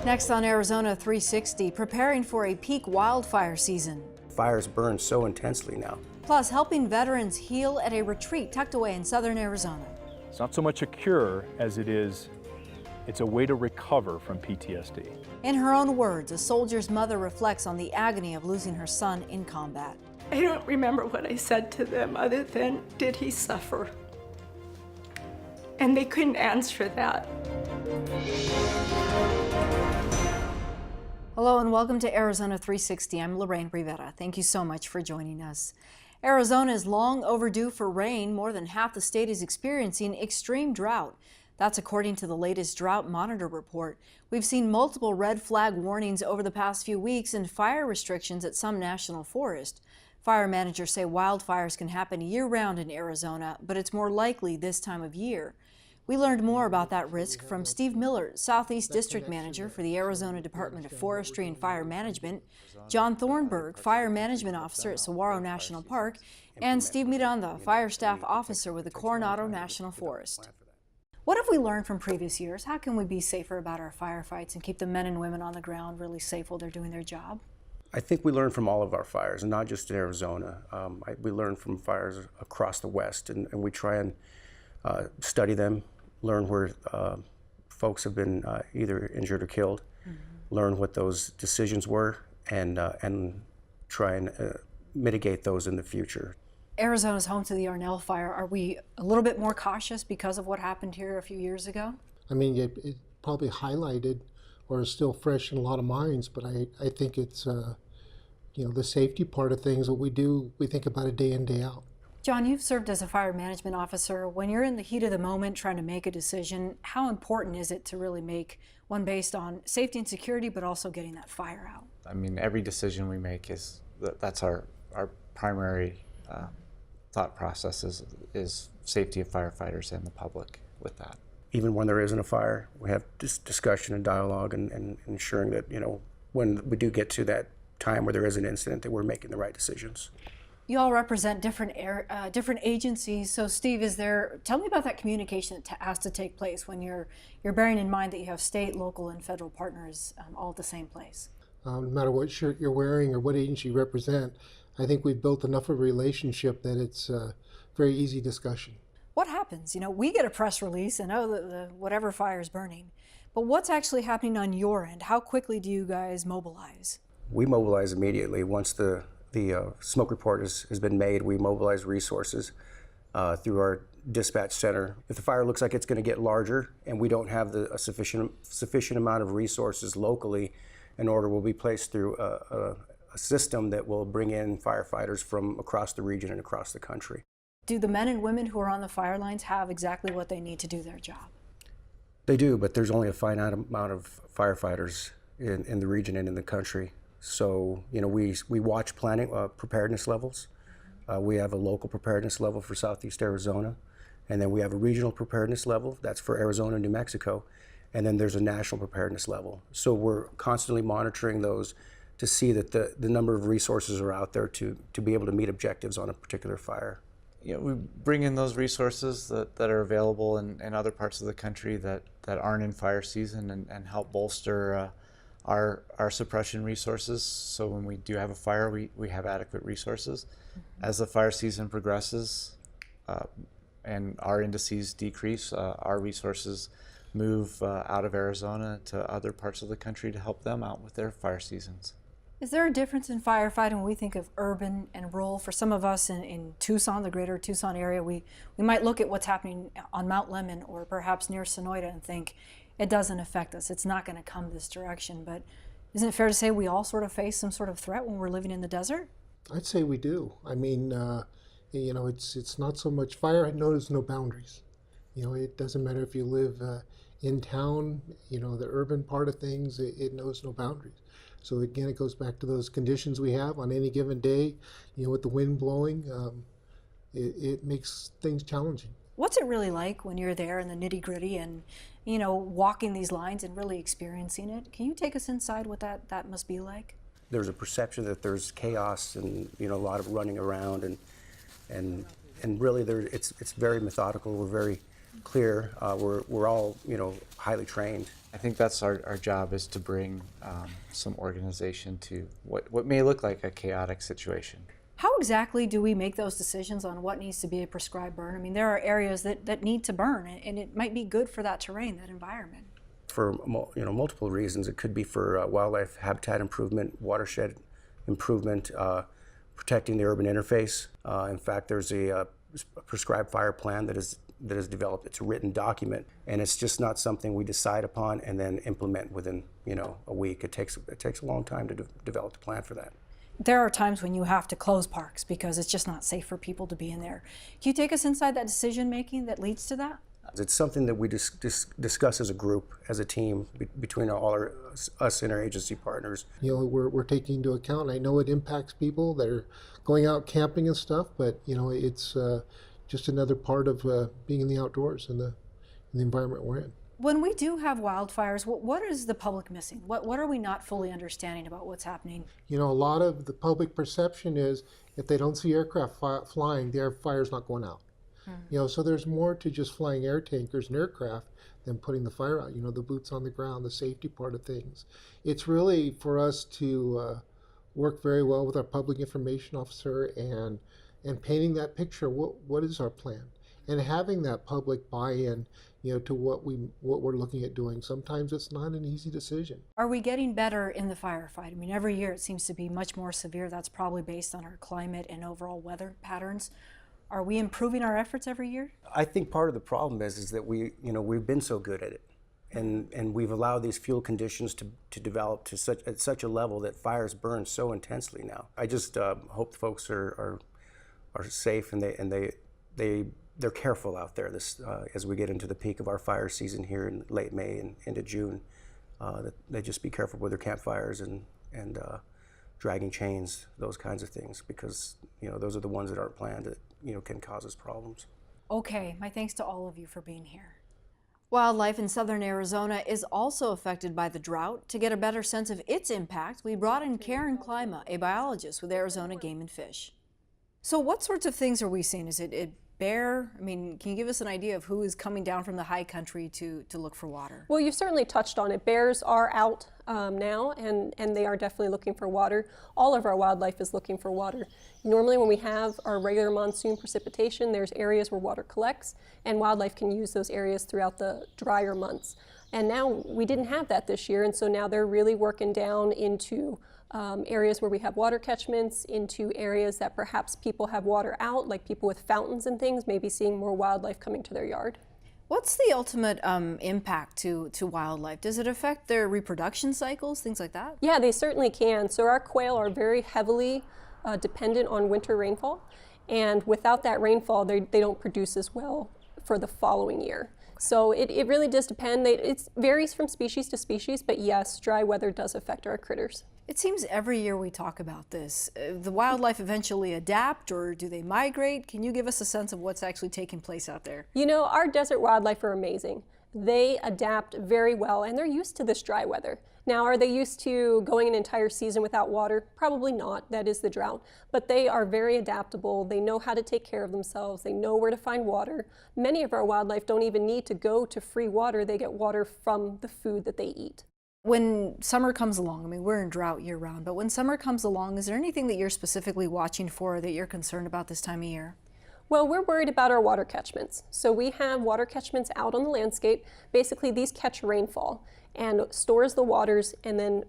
Next on Arizona 360, preparing for a peak wildfire season. Fires burn so intensely now. Plus, helping veterans heal at a retreat tucked away in southern Arizona. It's not so much a cure as it's a way to recover from PTSD. In her own words, a soldier's mother reflects on the agony of losing her son in combat. I don't remember what I said to them other than, did he suffer? And they couldn't answer that. Hello and welcome to Arizona 360. I'm Lorraine Rivera. Thank you so much for joining us. Arizona is long overdue for rain. More than half the state is experiencing extreme drought. That's according to the latest Drought Monitor report. We've seen multiple red flag warnings over the past few weeks and fire restrictions at some national forests. Fire managers say wildfires can happen year-round in Arizona, but it's more likely this time of year. We learned more about that risk from Steve Miller, Southeast District Manager for the Arizona Department of Forestry and Fire Management, John Thornburg, Fire Management Officer at Saguaro National Park, and Steve Miranda, Fire Staff Officer with the Coronado National Forest. What have we learned from previous years? How can we be safer about our firefights and keep the men and women on the ground really safe while they're doing their job? I think we learn from all of our fires, and not just in Arizona. We learn from fires across the West, and we try and study them, learn where folks have been either injured or killed, learn what those decisions were, and try and mitigate those in the future. Arizona's home to the Arnell fire. Are we a little bit more cautious because of what happened here a few years ago? I mean, it probably highlighted or is still fresh in a lot of minds, but I think it's, the safety part of things, what we do, we think about it day in, day out. John, you've served as a fire management officer. When you're in the heat of the moment trying to make a decision, how important is it to really make one based on safety and security, but also getting that fire out? I mean, every decision we make that's our primary thought process is safety of firefighters and the public with that. Even when there isn't a fire, we have discussion and dialogue and ensuring that, when we do get to that time where there is an incident, that we're making the right decisions. You all represent different agencies. So Steve, tell me about that communication that has to take place when you're bearing in mind that you have state, local, and federal partners all at the same place. No matter what shirt you're wearing or what agency you represent, I think we've built enough of a relationship that it's a very easy discussion. What happens? We get a press release and whatever fire is burning, but what's actually happening on your end? How quickly do you guys mobilize? We mobilize immediately. Once the smoke report has been made, we mobilize resources through our dispatch center. If the fire looks like it's going to get larger and we don't have a sufficient amount of resources locally, an order will be placed through a system that will bring in firefighters from across the region and across the country. Do the men and women who are on the fire lines have exactly what they need to do their job? They do, but there's only a finite amount of firefighters in the region and in the country. So, we watch planning preparedness levels. We have a local preparedness level for Southeast Arizona, and then we have a regional preparedness level. That's for Arizona and New Mexico. And then there's a national preparedness level. So we're constantly monitoring those to see that the number of resources are out there to be able to meet objectives on a particular fire. We bring in those resources that are available in other parts of the country that aren't in fire season and help bolster our suppression resources. So when we do have a fire, we have adequate resources. As the fire season progresses and our indices decrease, our resources move out of Arizona to other parts of the country to help them out with their fire seasons. Is there a difference in firefighting when we think of urban and rural? For some of us in Tucson, the greater Tucson area, we might look at what's happening on Mount Lemmon or perhaps near Sonoyta and think it doesn't affect us. It's not going to come this direction. But isn't it fair to say we all sort of face some sort of threat when we're living in the desert? I'd say we do. I mean, it's not so much fire knows no boundaries. It doesn't matter if you live in town, the urban part of things, it knows no boundaries. So again, it goes back to those conditions we have on any given day, with the wind blowing, it makes things challenging. What's it really like when you're there in the nitty gritty and, walking these lines and really experiencing it? Can you take us inside what that must be like? There's a perception that there's chaos and, a lot of running around and really it's very methodical. We're very clear. We're all, highly trained. I think that's our job, is to bring some organization to what may look like a chaotic situation. How exactly do we make those decisions on what needs to be a prescribed burn? I mean, there are areas that need to burn, and it might be good for that terrain, that environment. For multiple reasons. It could be for wildlife habitat improvement, watershed improvement, protecting the urban interface. In fact, there's a prescribed fire plan that is developed. It's a written document, and it's just not something we decide upon and then implement within a week. It takes a long time to develop the plan for that. There are times when you have to close parks because it's just not safe for people to be in there. Can you take us inside that decision making that leads to that? It's something that we discuss as a group, as a team, between us and our agency partners. We're taking into account, I know it impacts people that are going out camping and stuff, but it's just another part of being in the outdoors and the environment we're in. When we do have wildfires, what is the public missing? What are we not fully understanding about what's happening? A lot of the public perception is if they don't see aircraft flying, their fire's not going out. So there's more to just flying air tankers and aircraft than putting the fire out. The boots on the ground, the safety part of things. It's really for us to work very well with our public information officer and painting that picture. What is our plan? And having that public buy-in, to what we're looking at doing. Sometimes it's not an easy decision. Are we getting better in the firefight? I mean, every year it seems to be much more severe. That's probably based on our climate and overall weather patterns. Are we improving our efforts every year? I think part of the problem is that we've been so good at it, and we've allowed these fuel conditions to develop at such a level that fires burn so intensely now. I just hope folks are safe and they're careful out there as we get into the peak of our fire season here in late May and into June. That they just be careful with their campfires and dragging chains, those kinds of things, because those are the ones that aren't planned that can cause us problems. Okay, my thanks to all of you for being here. Wildlife in southern Arizona is also affected by the drought. To get a better sense of its impact, we brought in Karen Klima, a biologist with Arizona Game and Fish. So what sorts of things are we seeing? Is it bear? I mean, can you give us an idea of who is coming down from the high country to look for water? Well, you certainly touched on it. Bears are out now, and they are definitely looking for water. All of our wildlife is looking for water. Normally when we have our regular monsoon precipitation, there's areas where water collects, and wildlife can use those areas throughout the drier months. And now we didn't have that this year, and so now they're really working down into areas where we have water catchments, into areas that perhaps people have water out, like people with fountains and things, maybe seeing more wildlife coming to their yard. What's the ultimate impact to wildlife? Does it affect their reproduction cycles, things like that? Yeah, they certainly can. So our quail are very heavily dependent on winter rainfall, and without that rainfall, they don't produce as well for the following year. So it really does depend. It varies from species to species, but yes, dry weather does affect our critters. It seems every year we talk about this. The wildlife eventually adapt, or do they migrate? Can you give us a sense of what's actually taking place out there? Our desert wildlife are amazing. They adapt very well, and they're used to this dry weather. Now, are they used to going an entire season without water? Probably not. That is the drought. But they are very adaptable. They know how to take care of themselves. They know where to find water. Many of our wildlife don't even need to go to free water. They get water from the food that they eat. When summer comes along, I mean, we're in drought year-round, but when summer comes along, is there anything that you're specifically watching for or that you're concerned about this time of year? Well, we're worried about our water catchments. So we have water catchments out on the landscape. Basically, these catch rainfall and stores the waters and then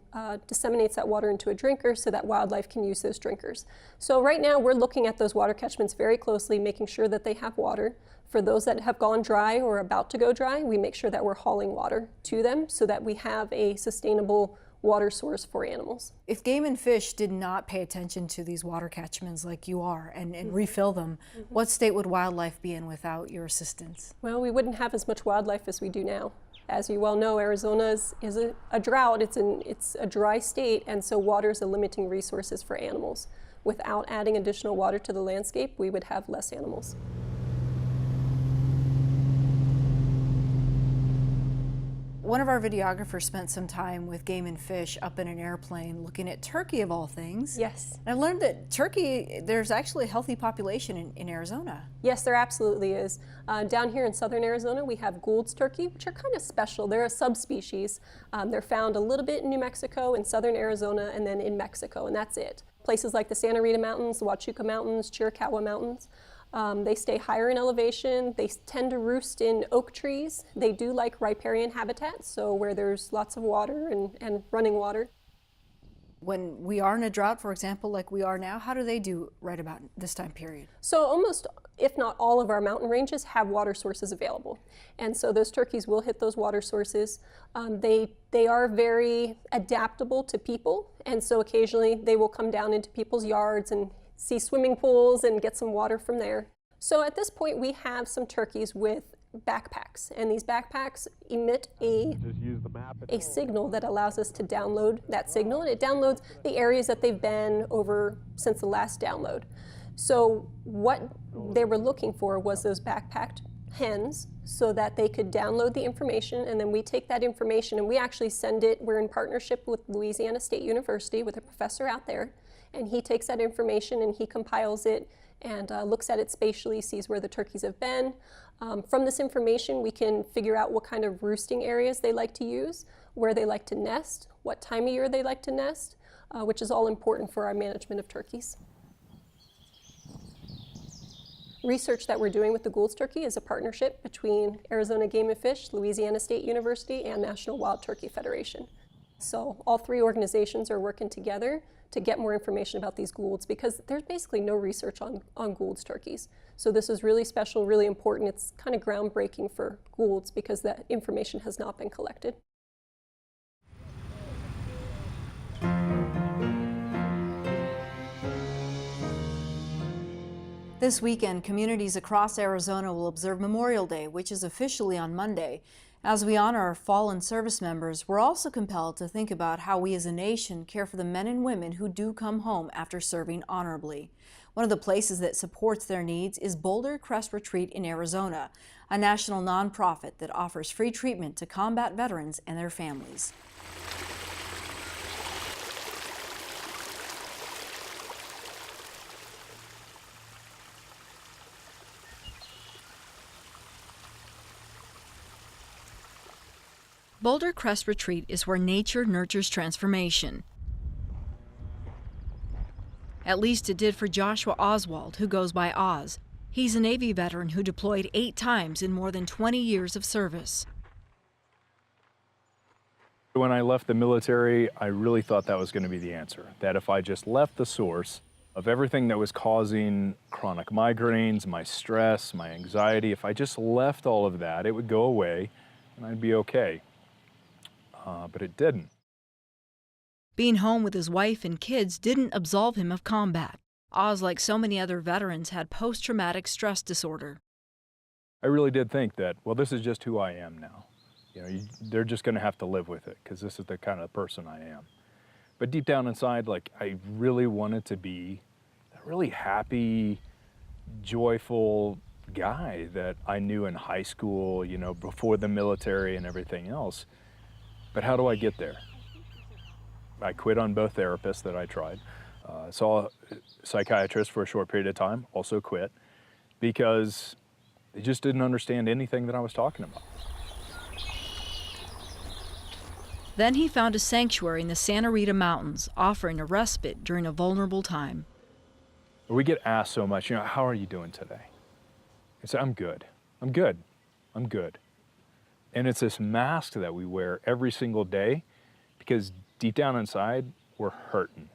disseminates that water into a drinker so that wildlife can use those drinkers. So right now, we're looking at those water catchments very closely, making sure that they have water. For those that have gone dry or about to go dry, we make sure that we're hauling water to them so that we have a sustainable water source for animals. If Game and Fish did not pay attention to these water catchments like you are and refill them, what state would wildlife be in without your assistance? Well, we wouldn't have as much wildlife as we do now. As you well know, Arizona is a drought. It's a dry state, and so water is a limiting resources for animals. Without adding additional water to the landscape, we would have less animals. One of our videographers spent some time with Game and Fish up in an airplane looking at turkey of all things. Yes. And I've learned that turkey, there's actually a healthy population in Arizona. Yes, there absolutely is. Down here in southern Arizona, we have Gould's turkey, which are kind of special. They're a subspecies. They're found a little bit in New Mexico, in southern Arizona, and then in Mexico, and that's it. Places like the Santa Rita Mountains, the Huachuca Mountains, Chiricahua Mountains. They stay higher in elevation. They tend to roost in oak trees. They do like riparian habitats, so where there's lots of water and running water. When we are in a drought, for example, like we are now, how do they do right about this time period? So almost, if not all of our mountain ranges have water sources available. And so those turkeys will hit those water sources. They are very adaptable to people, and so occasionally they will come down into people's yards and see swimming pools and get some water from there. So at this point we have some turkeys with backpacks, and these backpacks emit a signal that allows us to download that signal, and it downloads the areas that they've been over since the last download. So what they were looking for was those backpacked hens so that they could download the information, and then we take that information and we actually send it. We're in partnership with Louisiana State University with a professor out there, and he takes that information and he compiles it and looks at it spatially, sees where the turkeys have been. From this information, we can figure out what kind of roosting areas they like to use, where they like to nest, what time of year they like to nest, which is all important for our management of turkeys. Research that we're doing with the Gould's turkey is a partnership between Arizona Game and Fish, Louisiana State University, and National Wild Turkey Federation. So all three organizations are working together to get more information about these Gould's, because there's basically no research on Gould's turkeys. So this is really special, really important. It's kind of groundbreaking for Gould's because that information has not been collected. This weekend, communities across Arizona will observe Memorial Day, which is officially on Monday. As we honor our fallen service members, we're also compelled to think about how we as a nation care for the men and women who do come home after serving honorably. One of the places that supports their needs is Boulder Crest Retreat in Arizona, a national nonprofit that offers free treatment to combat veterans and their families. Boulder Crest Retreat is where nature nurtures transformation. At least it did for Joshua Oswald, who goes by Oz. He's a Navy veteran who deployed 8 times in more than 20 years of service. When I left the military, I really thought that was going to be the answer. That if I just left the source of everything that was causing chronic migraines, my stress, my anxiety, if I just left all of that, it would go away and I'd be okay. But it didn't. Being home with his wife and kids didn't absolve him of combat. Oz, like so many other veterans, had post-traumatic stress disorder. I really did think that, well, this is just who I am now. You know, they're just going to have to live with it because this is the kind of person I am. But deep down inside, like, I really wanted to be a really happy, joyful guy that I knew in high school, you know, before the military and everything else. But how do I get there? I quit on both therapists that I tried. Saw a psychiatrist for a short period of time, also quit, because they just didn't understand anything that I was talking about. Then he found a sanctuary in the Santa Rita Mountains, offering a respite during a vulnerable time. We get asked so much, you know, how are you doing today? I say, I'm good, I'm good, I'm good. And it's this mask that we wear every single day because deep down inside, we're hurting.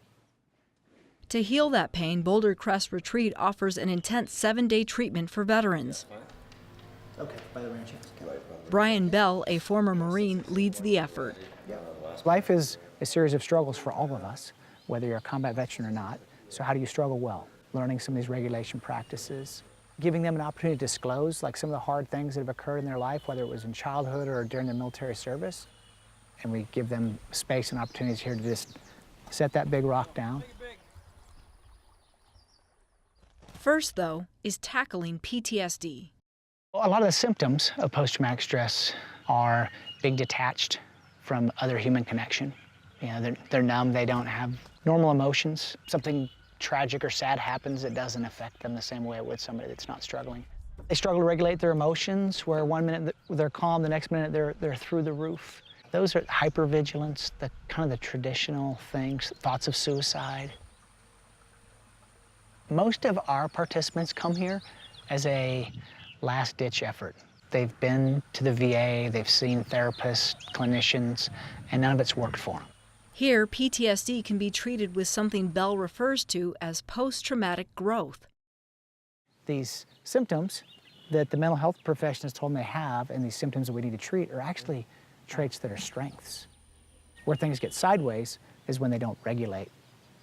To heal that pain, Boulder Crest Retreat offers an intense 7-day treatment for veterans. Okay, by the ranch. Brian Bell, a former Marine, leads the effort. Life is a series of struggles for all of us, whether you're a combat veteran or not. So how do you struggle well? Learning some of these regulation practices, giving them an opportunity to disclose like some of the hard things that have occurred in their life, whether it was in childhood or during their military service. And we give them space and opportunities here to just set that big rock down. First, though, is tackling PTSD. A lot of the symptoms of post-traumatic stress are being detached from other human connection. You know, they're numb, they don't have normal emotions. Something tragic or sad happens, it doesn't affect them the same way it would somebody that's not struggling. They struggle to regulate their emotions, where one minute they're calm, the next minute they're through the roof. Those are hypervigilance, the kind of the traditional things, thoughts of suicide. Most of our participants come here as a last-ditch effort. They've been to the VA, they've seen therapists, clinicians, and none of it's worked for them. Here, PTSD can be treated with something Bell refers to as post-traumatic growth. These symptoms that the mental health professionals told them they have, and these symptoms that we need to treat, are actually traits that are strengths. Where things get sideways is when they don't regulate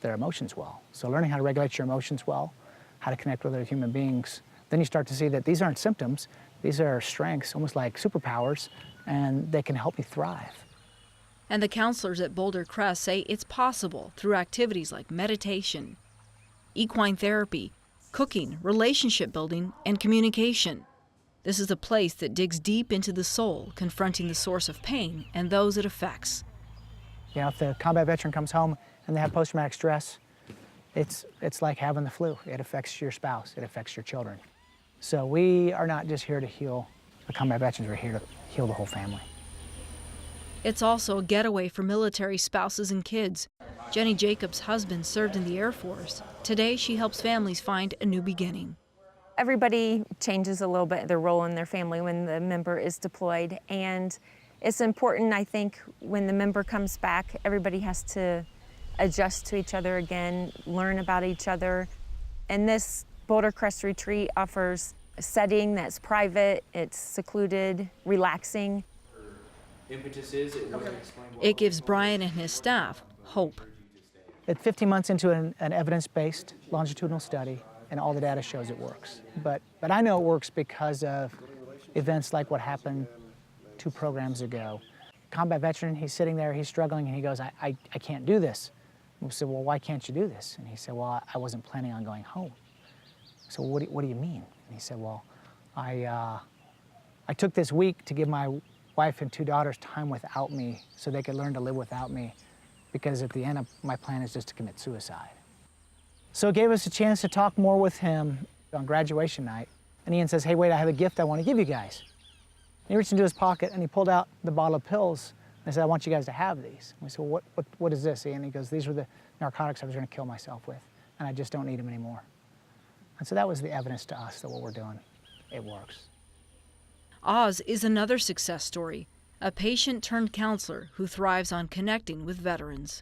their emotions well. So learning how to regulate your emotions well, how to connect with other human beings, then you start to see that these aren't symptoms, these are strengths, almost like superpowers, and they can help you thrive. And the counselors at Boulder Crest say it's possible through activities like meditation, equine therapy, cooking, relationship building, and communication. This is a place that digs deep into the soul, confronting the source of pain and those it affects. You know, if the combat veteran comes home and they have post-traumatic stress, it's like having the flu. It affects your spouse, it affects your children. So we are not just here to heal the combat veterans, we're here to heal the whole family. It's also a getaway for military spouses and kids. Jenny Jacobs' husband served in the Air Force. Today, she helps families find a new beginning. Everybody changes a little bit their role in their family when the member is deployed, and it's important, I think, when the member comes back, everybody has to adjust to each other again, learn about each other. And this Boulder Crest retreat offers a setting that's private, it's secluded, relaxing. It gives Brian and his staff hope. It's 15 months into an evidence-based longitudinal study, and all the data shows it works. But I know it works because of events like what happened 2 programs ago. Combat veteran, he's sitting there, he's struggling, and he goes, I can't do this. We said, well, why can't you do this? And he said, well, I wasn't planning on going home. So what do you mean? And he said, well, I took this week to give my wife and 2 daughters time without me so they could learn to live without me, because at the end of my plan is just to commit suicide. So it gave us a chance to talk more with him on graduation night. And Ian says, hey, wait, I have a gift I want to give you guys. And he reached into his pocket and he pulled out the bottle of pills. And I said, I want you guys to have these. And we said, well, what is this, Ian? And he goes, these were the narcotics I was going to kill myself with, and I just don't need them anymore. And so that was the evidence to us that what we're doing, it works. Oz is another success story, a patient turned counselor who thrives on connecting with veterans.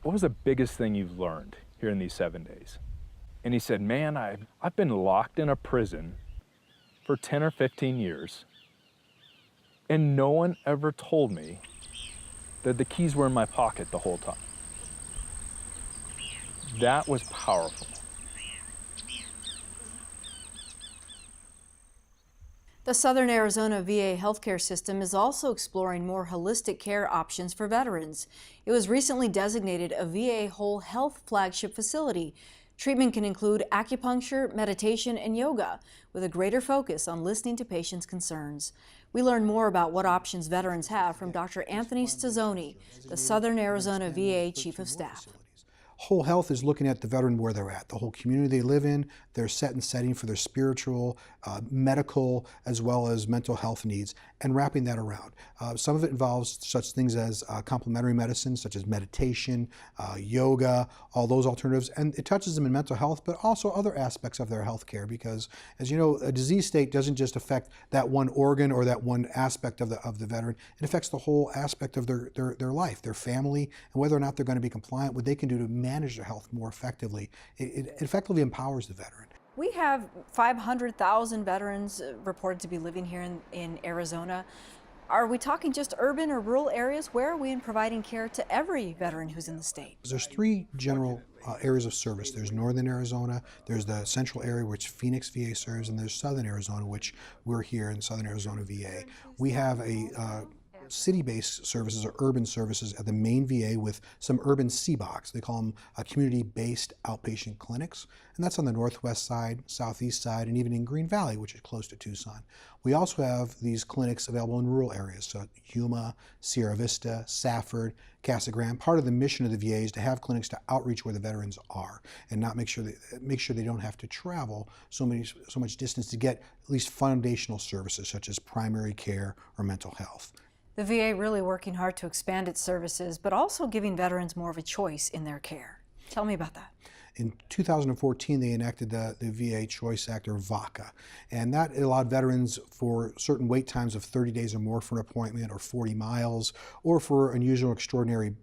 What was the biggest thing you've learned here in these 7 days? And he said, man, I've been locked in a prison for 10 or 15 years, and no one ever told me that the keys were in my pocket the whole time. That was powerful. The Southern Arizona VA healthcare system is also exploring more holistic care options for veterans. It was recently designated a VA Whole Health flagship facility. Treatment can include acupuncture, meditation, and yoga, with a greater focus on listening to patients' concerns. We learn more about what options veterans have from Dr. Anthony Stazzoni, the Southern Arizona VA Chief of Staff. Whole health is looking at the veteran where they're at, the whole community they live in, their set and setting for their spiritual, medical, as well as mental health needs, and wrapping that around. Some of it involves such things as complementary medicine, such as meditation, yoga, all those alternatives, and it touches them in mental health, but also other aspects of their health care, because, as you know, a disease state doesn't just affect that one organ or that one aspect of the veteran. It affects the whole aspect of their life, their family, and whether or not they're going to be compliant, what they can do to manage their health more effectively. It effectively empowers the veteran. We have 500,000 veterans reported to be living here in Arizona. Are we talking just urban or rural areas? Where are we in providing care to every veteran who's in the state? There's 3 general areas of service. There's Northern Arizona, there's the central area which Phoenix VA serves, and there's Southern Arizona, which we're here in Southern Arizona VA. We have a city-based services or urban services at the main VA with some urban CBOCs. They call them community-based outpatient clinics, and that's on the northwest side, southeast side, and even in Green Valley, which is close to Tucson. We also have these clinics available in rural areas, so Yuma, Sierra Vista, Safford, Casa Grande. Part of the mission of the VA is to have clinics to outreach where the veterans are and not make sure they don't have to travel so much distance to get at least foundational services such as primary care or mental health. The VA really working hard to expand its services, but also giving veterans more of a choice in their care. Tell me about that. In 2014, they enacted the VA Choice Act, or VACA, and that allowed veterans for certain wait times of 30 days or more for an appointment, or 40 miles, or for unusual or extraordinary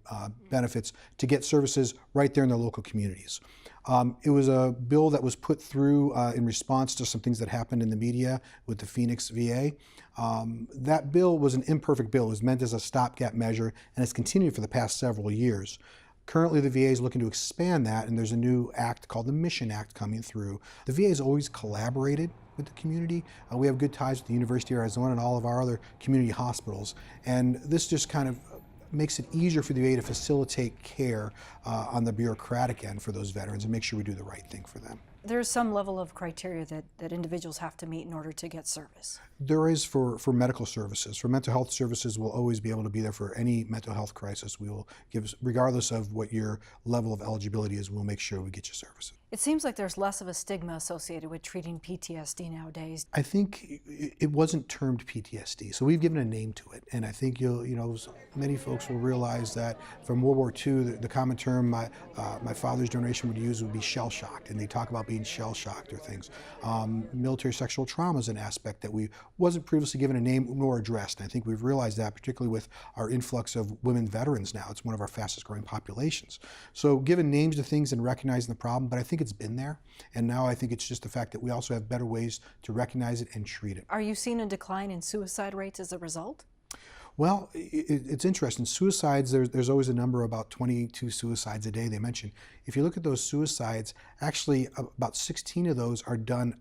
benefits to get services right there in their local communities. It was a bill that was put through in response to some things that happened in the media with the Phoenix VA. That bill was an imperfect bill. It was meant as a stopgap measure, and it's continued for the past several years. Currently, the VA is looking to expand that, and there's a new act called the Mission Act coming through. The VA has always collaborated with the community. We have good ties with the University of Arizona and all of our other community hospitals, and this just kind of makes it easier for the VA to facilitate care on the bureaucratic end for those veterans and make sure we do the right thing for them. There's some level of criteria that individuals have to meet in order to get service. There is for medical services. For mental health services, we'll always be able to be there for any mental health crisis. We will give, regardless of what your level of eligibility is, we'll make sure we get you services. It seems like there's less of a stigma associated with treating PTSD nowadays. I think it wasn't termed PTSD, so we've given a name to it, and I think many folks will realize that from World War II, the common term my father's generation would use would be shell-shocked, and they talk about being shell-shocked or things. Military sexual trauma is an aspect that we wasn't previously given a name nor addressed, and I think we've realized that, particularly with our influx of women veterans now. It's one of our fastest growing populations. So giving names to things and recognizing the problem, but I think it's been there, and now I think it's just the fact that we also have better ways to recognize it and treat it. Are you seeing a decline in suicide rates as a result? Well, it's interesting. Suicides, there's always a number, about 22 suicides a day they mention. If you look at those suicides, actually about 16 of those are done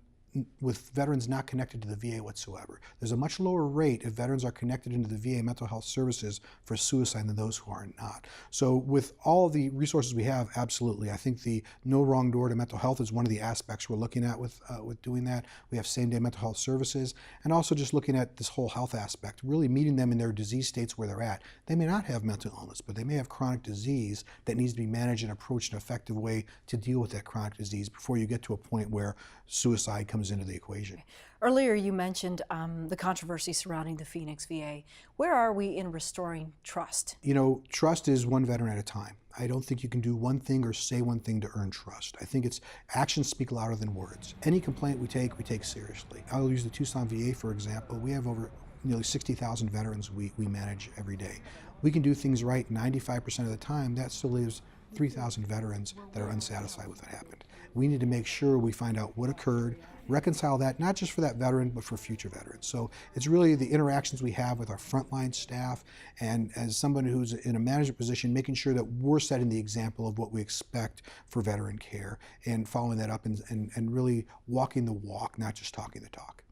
with veterans not connected to the VA whatsoever. There's a much lower rate if veterans are connected into the VA mental health services for suicide than those who are not. So with all of the resources we have, absolutely. I think the no wrong door to mental health is one of the aspects we're looking at with doing that. We have same-day mental health services, and also just looking at this whole health aspect, really meeting them in their disease states where they're at. They may not have mental illness, but they may have chronic disease that needs to be managed and approached in an effective way to deal with that chronic disease before you get to a point where suicide comes into the equation. Earlier you mentioned the controversy surrounding the Phoenix VA. Where are we in restoring trust? Trust is one veteran at a time. I don't think you can do one thing or say one thing to earn trust. I think actions speak louder than words. Any complaint we take seriously. I'll use the Tucson VA for example. We have over nearly 60,000 veterans we manage every day. We can do things right 95% of the time. That still leaves 3,000 veterans that are unsatisfied with what happened. We need to make sure we find out what occurred, reconcile that, not just for that veteran, but for future veterans. So it's really the interactions we have with our frontline staff, and as someone who's in a management position, making sure that we're setting the example of what we expect for veteran care and following that up and really walking the walk, not just talking the talk.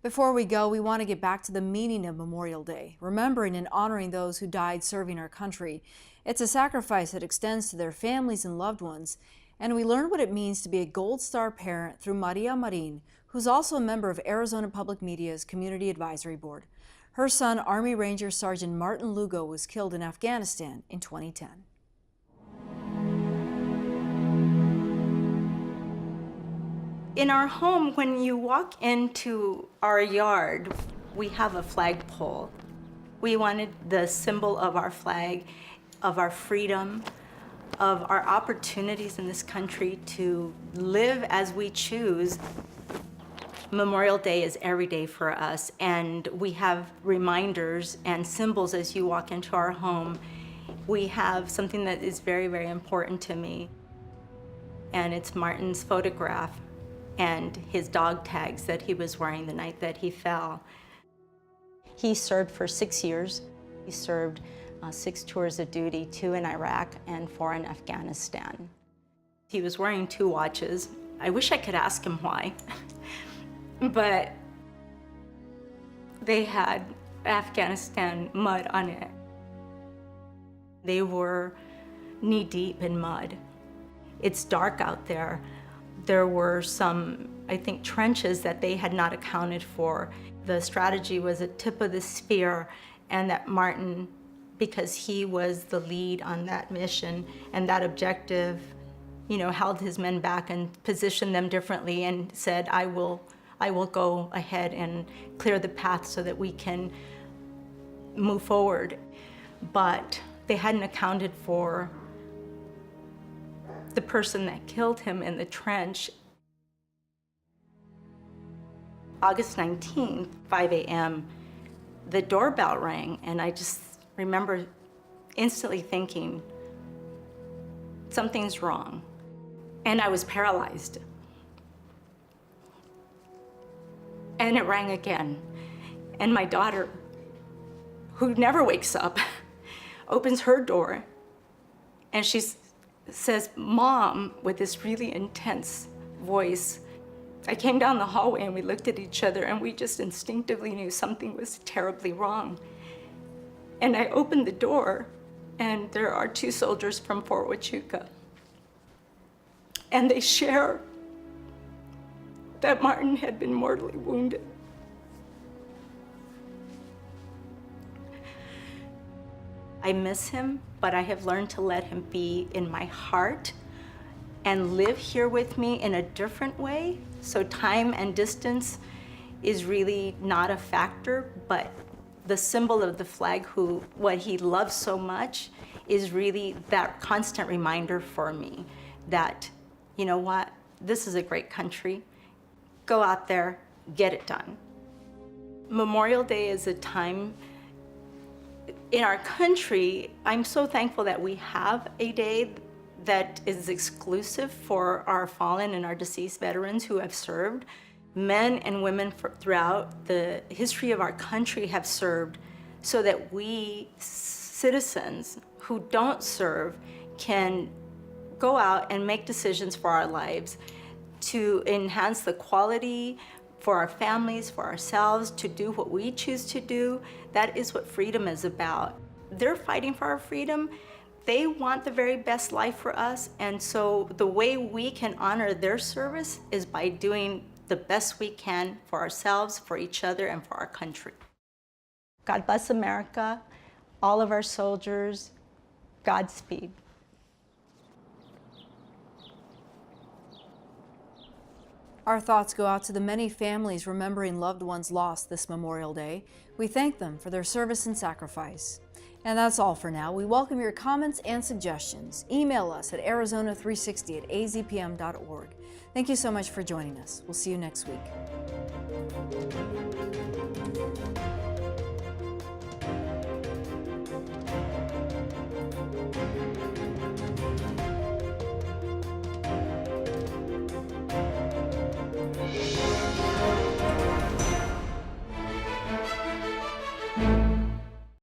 Before we go, we want to get back to the meaning of Memorial Day, remembering and honoring those who died serving our country. It's a sacrifice that extends to their families and loved ones, and we learn what it means to be a Gold Star parent through Maria Marin, who's also a member of Arizona Public Media's Community Advisory Board. Her son, Army Ranger Sergeant Martin Lugo, was killed in Afghanistan in 2010. In our home, when you walk into our yard, we have a flagpole. We wanted the symbol of our flag, of our freedom, of our opportunities in this country to live as we choose. Memorial Day is every day for us, and we have reminders and symbols as you walk into our home. We have something that is very, very important to me, and it's Martin's photograph and his dog tags that he was wearing the night that he fell. He served for 6 years. He served 6 tours of duty, 2 in Iraq and 4 in Afghanistan. He was wearing 2 watches. I wish I could ask him why, but they had Afghanistan mud on it. They were knee-deep in mud. It's dark out there. There were some, I think, trenches that they had not accounted for. The strategy was a tip of the spear, and that Martin, because he was the lead on that mission and that objective, held his men back and positioned them differently and said, I will go ahead and clear the path so that we can move forward. But they hadn't accounted for the person that killed him in the trench. August 19th, 5 a.m., the doorbell rang, and I just remember instantly thinking, something's wrong. And I was paralyzed. And it rang again. And my daughter, who never wakes up, opens her door, and she says, Mom, with this really intense voice. I came down the hallway and we looked at each other and we just instinctively knew something was terribly wrong. And I opened the door, and there are 2 soldiers from Fort Huachuca. And they share that Martin had been mortally wounded. I miss him, but I have learned to let him be in my heart and live here with me in a different way. So time and distance is really not a factor, but the symbol of the flag, what he loves so much, is really that constant reminder for me that, you know what, this is a great country. Go out there, get it done. Memorial Day is a time in our country. I'm so thankful that we have a day that is exclusive for our fallen and our deceased veterans who have served. Men and women throughout the history of our country have served so that we citizens who don't serve can go out and make decisions for our lives to enhance the quality for our families, for ourselves, to do what we choose to do. That is what freedom is about. They're fighting for our freedom. They want the very best life for us, and so the way we can honor their service is by doing the best we can for ourselves, for each other, and for our country. God bless America, all of our soldiers. Godspeed. Our thoughts go out to the many families remembering loved ones lost this Memorial Day. We thank them for their service and sacrifice. And that's all for now. We welcome your comments and suggestions. Email us at arizona360@azpm.org. Thank you so much for joining us. We'll see you next week.